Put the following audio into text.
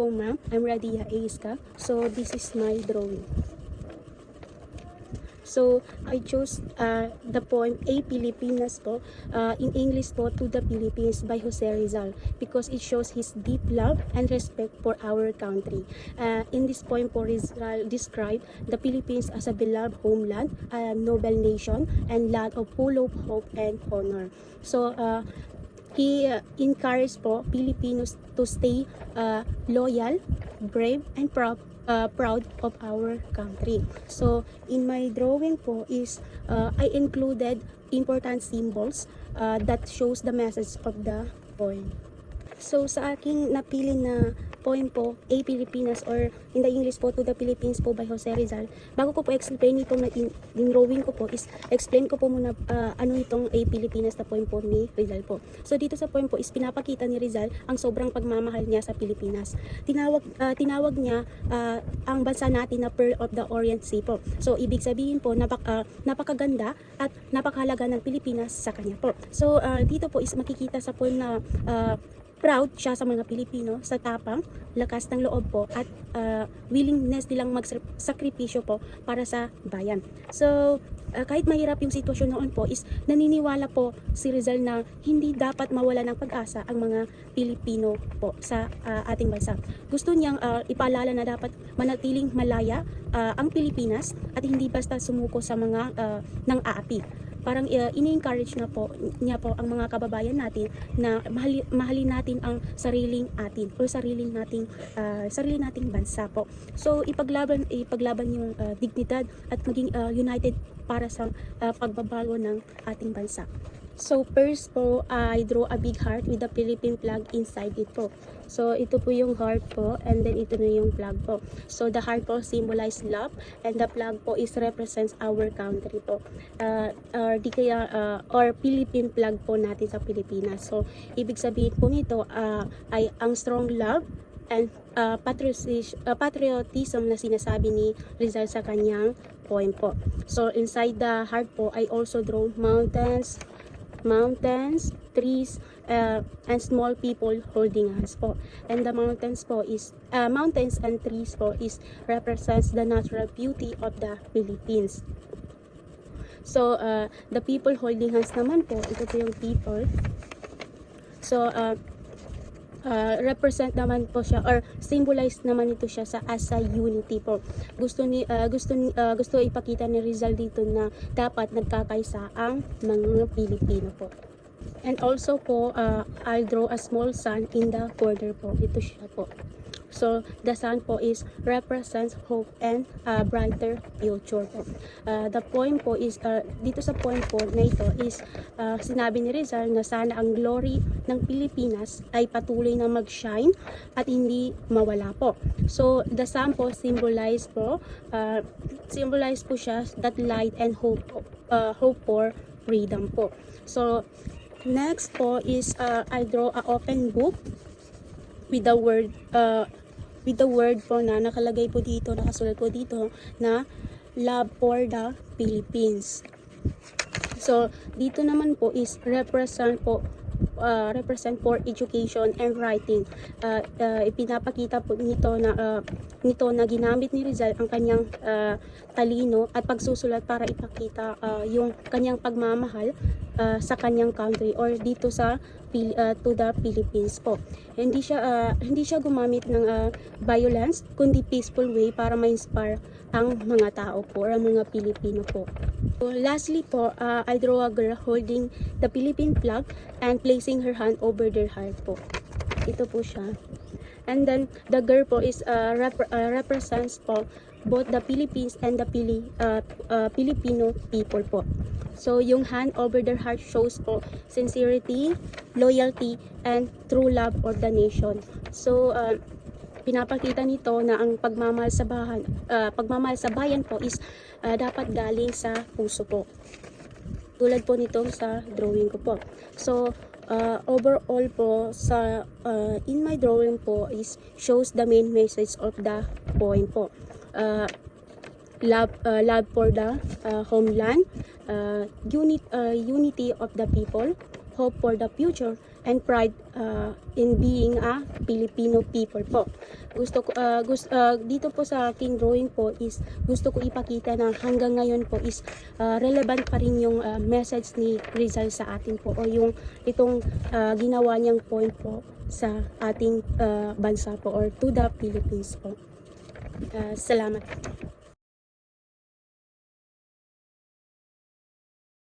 po ma'am, I'm Radia Aiska. So this is my drawing. So I chose the poem A Pilipinas po, in English po, To the Philippines by Jose Rizal, because it shows his deep love and respect for our country. In this poem po, Rizal described the Philippines as a beloved homeland, a noble nation, and land of full of hope and honor. So he encouraged po Filipinos to stay loyal, brave, and proud of our country. So in my drawing po is I included important symbols that shows the message of the poem. So sa aking napili na poem po, A Pilipinas, or in the English po, To the Philippines po by Jose Rizal, bago ko po explain itong drawing ko po, is explain ko po muna ano itong A Pilipinas na poem po ni Rizal po. So dito sa poem po is pinapakita ni Rizal ang sobrang pagmamahal niya sa Pilipinas. Tinawag niya ang bansa natin na Pearl of the Orient Sea po. So ibig sabihin po, napakaganda at napakahalaga ng Pilipinas sa kanya po. So dito po is makikita sa poem na proud siya sa mga Pilipino, sa tapang, lakas ng loob po, at willingness nilang magsakripisyo po para sa bayan. So kahit mahirap yung sitwasyon noon po, is naniniwala po si Rizal na hindi dapat mawala ng pag-asa ang mga Pilipino po sa ating bansa. Gusto niyang ipaalala na dapat manatiling malaya ang Pilipinas at hindi basta sumuko sa mga ng aapi. Parang ini-encourage niya po ang mga kababayan natin na mahalin natin ang sariling atin o sarili nating bansa po. So ipaglaban yung dignidad at maging united para sa pagbabago ng ating bansa. So first po, I draw a big heart with the Philippine flag inside it po. So ito po yung heart po, and then ito na yung flag po. So the heart po symbolize love, and the flag po is represents our country po. Or Philippine flag po natin sa Pilipinas. So ibig sabihin po nito ay ang strong love and patriotism na sinasabi ni Rizal sa kanyang poem po. So inside the heart po, I also draw mountains, trees, and small people holding hands po. And the mountains po is mountains and trees po is represents the natural beauty of the Philippines. So the people holding hands naman po, ito po yung people. So represent naman po siya, or symbolize naman ito siya as a unity po. Gusto ipakita ni Rizal dito na dapat nagkakaisa ang mga Pilipino po. And also po, I'll draw a small sun in the border po. Ito siya po. So the sun po is represents hope and brighter future po. The poem po is dito sa poem po na ito is sinabi ni Rizal na sana ang glory ng Pilipinas ay patuloy na mag-shine at hindi mawala po. So the sun po symbolize po siya that light and hope for freedom po. So next po is I draw a open book with the word po na nakalagay po dito, nakasulat po dito na love for the Philippines. So dito naman po is represent for education and writing. Ipinapakita po nito na ginamit ni Rizal ang kanyang talino at pagsusulat para ipakita yung kanyang pagmamahal sa kanyang country, or dito sa to the Philippines po. Hindi siya gumamit ng violence, kundi peaceful way para ma-inspire ang mga tao po, or ang mga Pilipino po. So, lastly po, I draw a girl holding the Philippine flag and placing her hand over their heart po. Ito po siya. And then the girl po is represents po both the Philippines and the Filipino people po. So yung hand over their heart shows po sincerity, loyalty, and true love for the nation. So pinapakita nito na ang pagmamahal sa bayan po is dapat galing sa puso po. Tulad po nito sa drawing ko po. So overall po sa in my drawing po is shows the main message of the poem po. Love for the homeland, unity of the people, hope for the future, and pride in being a Filipino people po. Dito po sa aking drawing po is gusto ko ipakita na hanggang ngayon po is relevant pa rin yung message ni Rizal sa atin po, o yung itong ginawa niyang point po sa ating bansa po, or to the Philippines po. Salamat.